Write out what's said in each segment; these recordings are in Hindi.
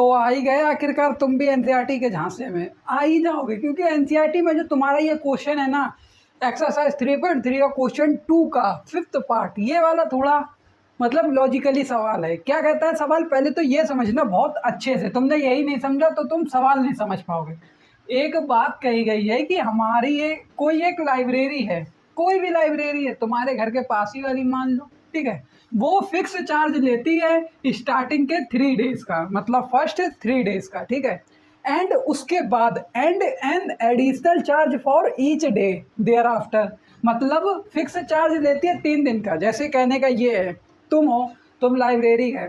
तो आ ही गए आखिरकार, तुम भी एनसीईआरटी के झांसे में आ ही जाओगे, क्योंकि एनसीईआरटी में जो तुम्हारा ये क्वेश्चन है ना, एक्सरसाइज 3.3 और क्वेश्चन 2 का 5th पार्ट, ये वाला थोड़ा मतलब लॉजिकली सवाल है। क्या कहता है सवाल, पहले तो ये समझना बहुत अच्छे से, तुमने यही नहीं समझा तो तुम सवाल नहीं समझ पाओगे। एक बात कही गई है कि हमारी ये कोई एक लाइब्रेरी है, कोई भी लाइब्रेरी है तुम्हारे घर के पास ही वाली मान लो, ठीक है, वो फिक्स चार्ज लेती है स्टार्टिंग के 3 डेज का, मतलब फर्स्ट 3 डेज का, ठीक है, एंड उसके बाद and an additional charge for each day thereafter, मतलब फिक्स चार्ज लेती है 3 दिन का। जैसे कहने का ये है, तुम हो, तुम लाइब्रेरी है,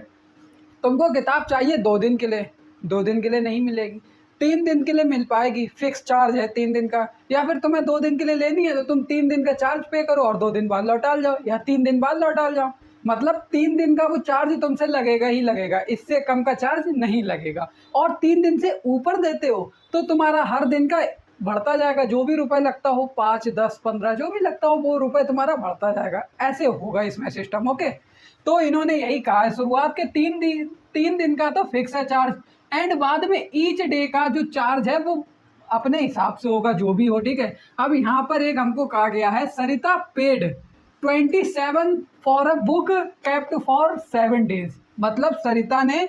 तुमको किताब चाहिए 2 दिन के लिए, 2 दिन के लिए नहीं मिलेगी, 3 दिन के लिए मिल पाएगी, फिक्स चार्ज है 3 दिन का। या फिर तुम्हें 2 दिन के लिए लेनी है तो तुम 3 दिन का चार्ज पे करो और 2 दिन बाद लौटा जाओ, या 3 दिन बाद लौटा जाओ, मतलब 3 दिन का वो चार्ज तुमसे लगेगा ही लगेगा, इससे कम का चार्ज नहीं लगेगा। और 3 दिन से ऊपर देते हो तो तुम्हारा हर दिन का बढ़ता जाएगा, जो भी रुपए लगता हो, 5, 10, 15 जो भी लगता हो वो रुपए तुम्हारा बढ़ता जाएगा, ऐसे होगा इसमें सिस्टम। ओके, तो इन्होंने यही कहा है, शुरुआत के 3 दिन का तो फिक्स है चार्ज, एंड बाद में ईच डे का जो चार्ज है वो अपने हिसाब से होगा, जो भी हो, ठीक है। अब यहाँ पर एक हमको कहा गया है, Sarita paid 27 for a book kept for 7 days, मतलब सरिता ने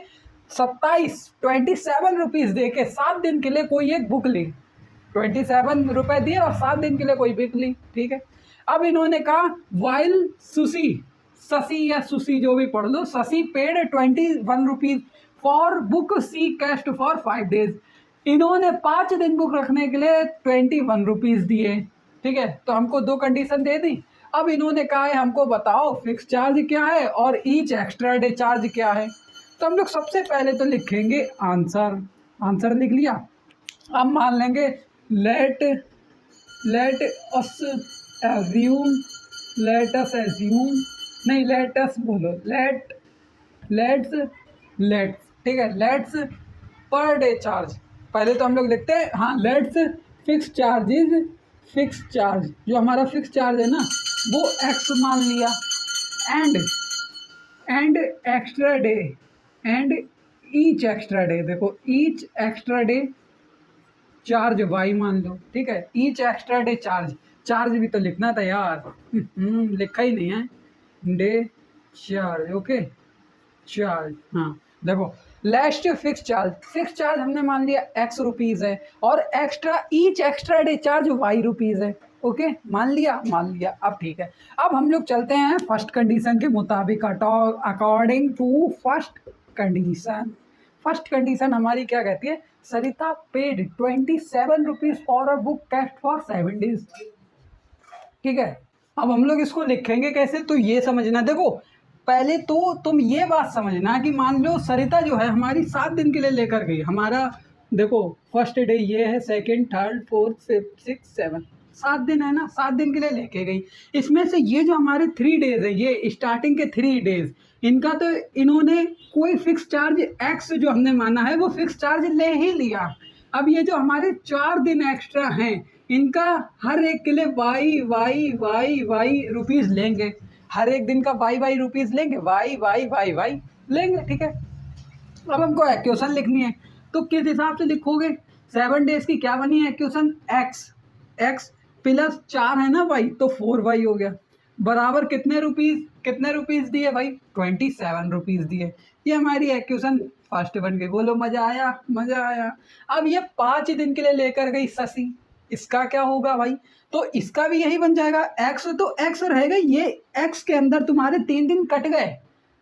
27 रुपीज दे के 7 दिन के लिए कोई एक बुक ली, 27 रुपए दिए और 7 दिन के लिए कोई बुक ली, ठीक है। अब इन्होंने कहा वाइल सुशी, शशि या सुशी जो भी पढ़ लो, Shashi paid 21 rupees for book she kept for 5 days, इन्होंने 5 दिन बुक रखने के लिए 21 रुपीज दिए, ठीक है। तो हमको 2 कंडीशन दे दी। अब इन्होंने कहा है हमको बताओ फिक्स चार्ज क्या है और ईच एक्स्ट्रा डे चार्ज क्या है। तो हम लोग सबसे पहले तो लिखेंगे आंसर, आंसर लिख लिया। अब मान लेंगे let let us assume, let us assume नहीं, लेट अस बोलो, लेट्स लेट्स ठीक है, लेट्स पर डे चार्ज, पहले तो हम लोग लिखते हैं, हाँ, let's fix charges, fix charge जो हमारा फिक्स चार्ज है ना वो एक्स मान लिया, and extra day, and each extra day, देखो each extra day charge y मान लो, ठीक है, each extra day charge, charge भी तो लिखना था यार, लिखा ही नहीं है, डे चार्ज, ओके, चार्ज, हाँ देखो, last fix charge, fix charge हमने मान लिया एक्स रुपीज़ है, और extra each extra day charge Y rupees है, ओके, मान लिया, मान लिया। अब ठीक है, अब हम लोग चलते हैं फर्स्ट कंडीशन के मुताबिक, according to first condition. First condition हमारी क्या कहती है, Sarita paid 27 rupees for a book kept for 7 days, ठीक है। अब हम लोग इसको लिखेंगे कैसे, तो ये समझना, देखो पहले तो तुम ये बात समझना कि मान लो सरिता जो है हमारी 7 दिन के लिए लेकर गई, हमारा देखो फर्स्ट डे ये है, second, third, fourth, fifth, six, 7, 7 दिन है ना, 7 दिन के लिए लेके गई। इसमें से ये जो हमारे 3 डेज है, ये स्टार्टिंग के 3 डेज, इनका तो इन्होंने कोई फिक्स चार्ज एक्स जो हमने माना है वो फिक्स चार्ज ले ही लिया। अब ये जो हमारे 4 दिन एक्स्ट्रा हैं, इनका हर एक के लिए Y Y Y Y rupees लेंगे, हर एक दिन का वाई वाई रुपीज़ लेंगे, वाई वाई वाई वाई लेंगे, ठीक है। अब हमको एक्वेशन लिखनी है, तो किस हिसाब से लिखोगे, 7 डेज की क्या बनी है एक्वेशन, एक्स प्लस 4 है ना वाई, तो 4 वाई हो गया, बराबर कितने रुपीज़ दिए भाई, 27 रुपीज़ दिए। ये हमारी एक्वेशन फर्स्ट बन गई। बोलो मज़ा आया, मज़ा आया। अब ये 5 दिन के लिए लेकर गई शशि, इसका क्या होगा भाई, तो इसका भी यही बन जाएगा, एक्स तो एक्स रहेगा, ये एक्स के अंदर तुम्हारे 3 दिन कट गए,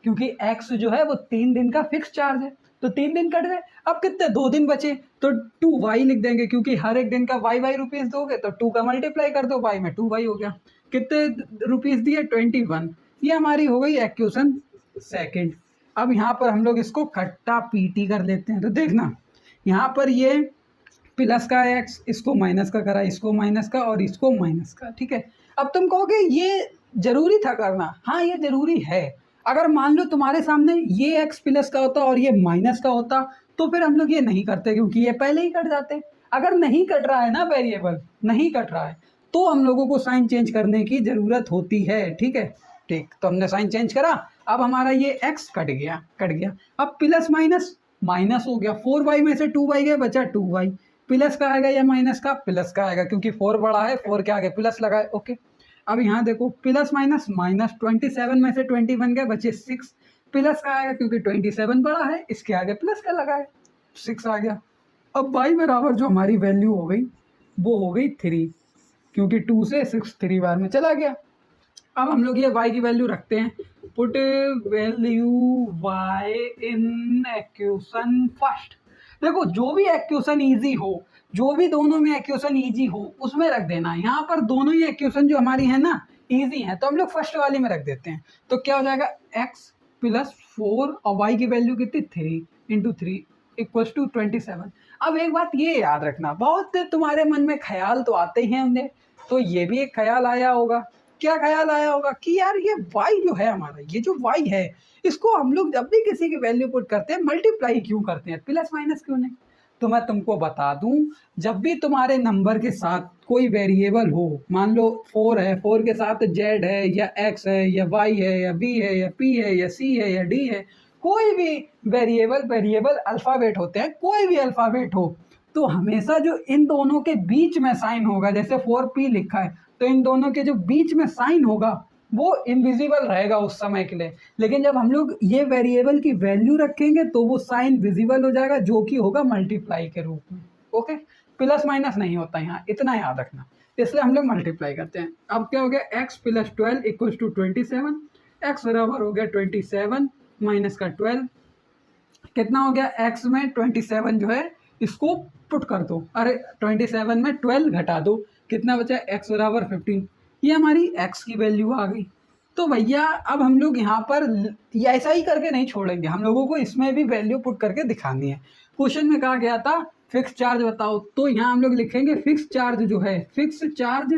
क्योंकि एक्स जो है वो 3 दिन का फिक्स चार्ज है, तो 3 दिन कट गए। अब कितने, 2 दिन बचे, तो 2 वाई लिख देंगे, क्योंकि हर एक दिन का वाई वाई रुपीज़ दोगे तो 2 का मल्टीप्लाई कर दो, वाई में 2 वाई हो गया, कितने रुपीज़ दिए, 21। ये हमारी हो गई एक्वेशन सेकंड। अब यहाँ पर हम लोग इसको खट्टा पीटी कर लेते हैं, तो देखना यहाँ पर ये प्लस का एक्स, इसको माइनस का करा, इसको माइनस का और इसको माइनस का, ठीक है। अब तुम कहोगे ये जरूरी था करना, हाँ ये जरूरी है। अगर मान लो तुम्हारे सामने ये एक्स प्लस का होता और ये माइनस का होता तो फिर हम लोग ये नहीं करते, क्योंकि ये पहले ही कट जाते। अगर नहीं कट रहा है ना, वेरिएबल नहीं कट रहा है, तो हम लोगों को साइन चेंज करने की ज़रूरत होती है, ठीक है। ठीक, तो हमने साइन चेंज करा, अब हमारा ये एक्स कट गया, कट गया। अब प्लस माइनस माइनस हो गया, 4y में से 2y गया, बचा 2y, प्लस का आएगा या माइनस का, प्लस का आएगा क्योंकि 4 बड़ा है, 4 के आगे प्लस लगाए। ओके, अब यहाँ देखो प्लस माइनस माइनस, 27 में से 20 बन गया, बचे 6, प्लस का आएगा क्योंकि 27 बड़ा है, इसके आगे प्लस का लगाए, 6 आ गया। अब y बराबर जो हमारी वैल्यू हो गई वो हो गई 3, क्योंकि 2 से 6 3 बार में चला गया। अब हम लोग ये y की वैल्यू रखते हैं, पुट वैल्यू y इन एक्वेशन फर्स्ट। देखो जो भी एक्वेशन इजी हो, जो भी दोनों में एक्वेशन इजी हो उसमें रख देना। यहाँ पर दोनों ही एक्वेशन जो हमारी है ना इजी है, तो हम लोग फर्स्ट वाली में रख देते हैं। तो क्या हो जाएगा, x प्लस 4 और y की वैल्यू कितनी 3 इंटू 3 इक्वल्स टू 27। अब एक बात ये याद रखना, बहुत तुम्हारे मन में ख्याल तो आते ही हैं उन्हें, तो ये भी एक ख्याल आया होगा। क्या ख्याल आया होगा कि यार ये y जो है हमारा, ये जो y है इसको हम लोग जब भी किसी की वैल्यू पुट करते हैं मल्टीप्लाई क्यों करते हैं, प्लस माइनस क्यों नहीं। तो मैं तुमको बता दूं, जब भी तुम्हारे नंबर के साथ कोई वेरिएबल हो, मान लो 4 है, 4 के साथ z है या x है या y है या b है या p है या c है या d है, कोई भी वेरिएबल अल्फ़ाबेट होते हैं, कोई भी अल्फ़ाबेट हो, तो हमेशा जो इन दोनों के बीच में साइन होगा, जैसे 4p लिखा है तो इन दोनों के जो बीच में साइन होगा वो इनविजिबल रहेगा उस समय के लिए। लेकिन जब हम लोग ये वेरिएबल की वैल्यू रखेंगे तो वो साइन विजिबल हो जाएगा, जो कि होगा मल्टीप्लाई के रूप में। ओके, प्लस माइनस नहीं होता यहाँ, इतना याद रखना, इसलिए हम लोग मल्टीप्लाई करते हैं। अब क्या हो गया, x plus 12 equals to 27, x बराबर हो गया 27 माइनस का 12, कितना हो गया, x में 27 जो है इसको पुट कर दो, अरे 27 में 12 घटा दो, कितना बचा, x बराबर 15। ये हमारी x की वैल्यू आ गई। तो भैया अब हम लोग यहाँ पर ऐसा ही करके नहीं छोड़ेंगे, हम लोगों को इसमें भी वैल्यू पुट करके दिखानी है। क्वेश्चन में कहा गया था फिक्स चार्ज बताओ, तो यहाँ हम लोग लिखेंगे फिक्स चार्ज जो है, फिक्स चार्ज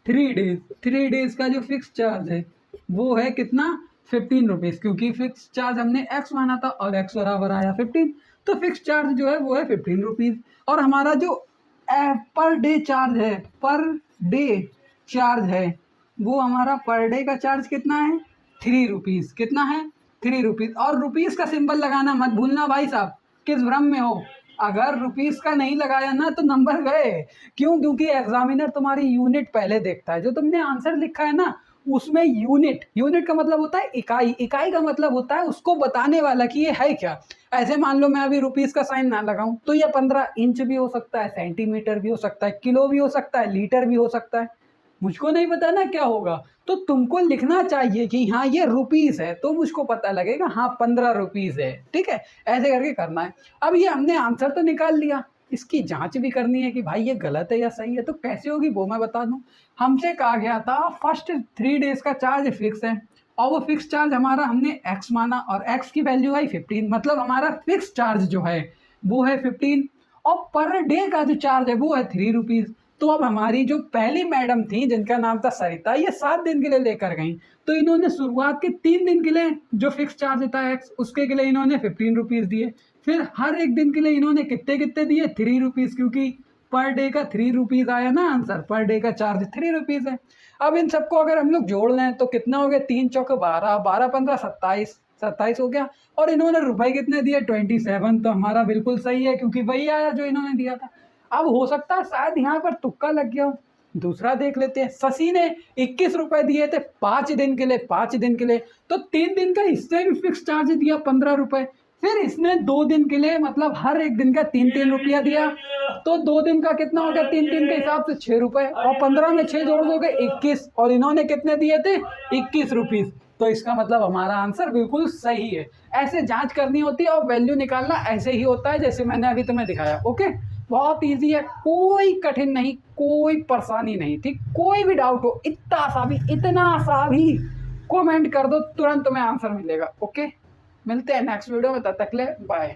3 डेज का जो फिक्स चार्ज है वो है कितना, 15 रुपीज़, क्योंकि फिक्स चार्ज हमने x माना था और x बराबर आया 15, तो फिक्स चार्ज जो है वो है 15 रुपीज़। और हमारा जो पर डे चार्ज है, पर डे चार्ज है, वो हमारा पर डे का चार्ज कितना है, 3 रुपीज़। कितना है, 3 रुपीज़। और रुपीज़ का सिंबल लगाना मत भूलना भाई साहब, किस भ्रम में हो, अगर रुपीज़ का नहीं लगाया ना तो नंबर गए। क्यों, क्योंकि एग्जामिनर तुम्हारी यूनिट पहले देखता है, जो तुमने आंसर लिखा है ना उसमें यूनिट का मतलब होता है इकाई का मतलब होता है उसको बताने वाला कि ये है क्या। ऐसे मान लो मैं अभी रुपीज़ का साइन ना लगाऊं तो ये 15 इंच भी हो सकता है, सेंटीमीटर भी हो सकता है, किलो भी हो सकता है, लीटर भी हो सकता है, मुझको नहीं पता ना क्या होगा। तो तुमको लिखना चाहिए कि हाँ ये रुपीज़ है, तो मुझको पता लगेगा हाँ 15 रुपीज़ है, ठीक है, ऐसे करके करना है। अब ये हमने आंसर तो निकाल लिया, इसकी जांच भी करनी है कि भाई ये गलत है या सही है, तो कैसे होगी वो मैं बता दूं। हमसे कहा गया था फर्स्ट 3 डेज का चार्ज फिक्स है, और वो फिक्स चार्ज हमारा हमने x माना और x की वैल्यू आई 15, मतलब हमारा फिक्स चार्ज जो है वो है 15, और पर डे का जो चार्ज है वो है 3 रुपीज़। तो अब हमारी जो पहली मैडम थी जिनका नाम था सरिता, ये 7 दिन के लिए लेकर गई, तो इन्होंने शुरुआत के 3 दिन के लिए जो फिक्स चार्ज था x, उसके लिए इन्होंने 15 रुपीज़ दिए, फिर हर एक दिन के लिए इन्होंने कितने कितने दिए, 3 रुपीज़, क्योंकि पर डे का 3 रुपीज़ आया ना आंसर, पर डे का चार्ज 3 रुपीज़ है। अब इन सबको अगर हम लोग जोड़ लें तो कितना हो गया, 3 चौके 12, 12 15 27, 27 हो गया, और इन्होंने रुपए कितने दिए, 27, तो हमारा बिल्कुल सही है क्योंकि वही आया जो इन्होंने दिया था। अब हो सकता है शायद यहाँ पर तुक्का लग गया हो, दूसरा देख लेते हैं। शशि ने 21 रुपए दिए थे 5 दिन के लिए, 5 दिन के लिए, तो 3 दिन का इससे भी फिक्स चार्ज दिया 15 रुपए, फिर इसने 2 दिन के लिए मतलब हर एक दिन का 3-3 रुपया दिया, तो 2 दिन का कितना हो गया, 3-3 के हिसाब से 6 रुपए, और 15 में 6 जोड़ दोगे 21, और इन्होंने कितने दिए थे, 21 रुपीज़। तो इसका मतलब हमारा आंसर बिल्कुल सही है। ऐसे जांच करनी होती है और वैल्यू निकालना ऐसे ही होता है जैसे मैंने अभी तुम्हें दिखाया। ओके, बहुत इजी है, कोई कठिन नहीं, कोई परेशानी नहीं, ठीक, कोई भी डाउट हो इतना सा भी कमेंट कर दो, तुरंत तुम्हें आंसर मिलेगा। ओके, मिलते हैं नेक्स्ट वीडियो में, तब तक ले बाय।